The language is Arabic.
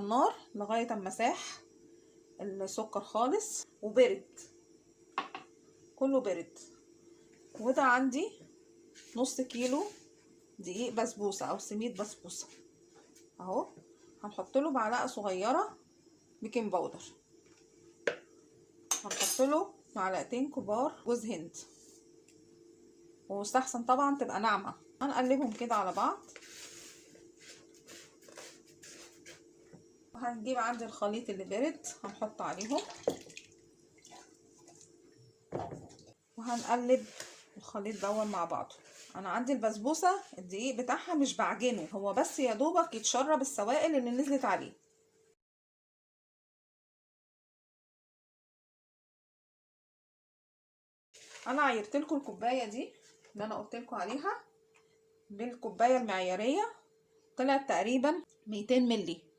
النار لغايه اما ساح السكر خالص وبرد، كله برد. وده عندي نص كيلو دقيق بسبوسه او سميد بسبوسه اهو. هنحط له معلقه صغيره بيكنج باودر، هنحط له معلقتين كبار جوز هند، ومستحسن طبعا تبقى ناعمه. هنقلبهم كده على بعض. وهنجيب عندي الخليط اللي برد هنحط عليهم، وهنقلب الخليط دون مع بعضه. انا عندي البسبوسه الدقيق بتاعها مش بعجنه، هو بس يا دوبك يتشرب السوائل اللي نزلت عليه. انا عيرت لكم الكوبايه دي اللي انا قلت لكم عليها بالكوبايه المعياريه، طلعت تقريبا 200 مللي.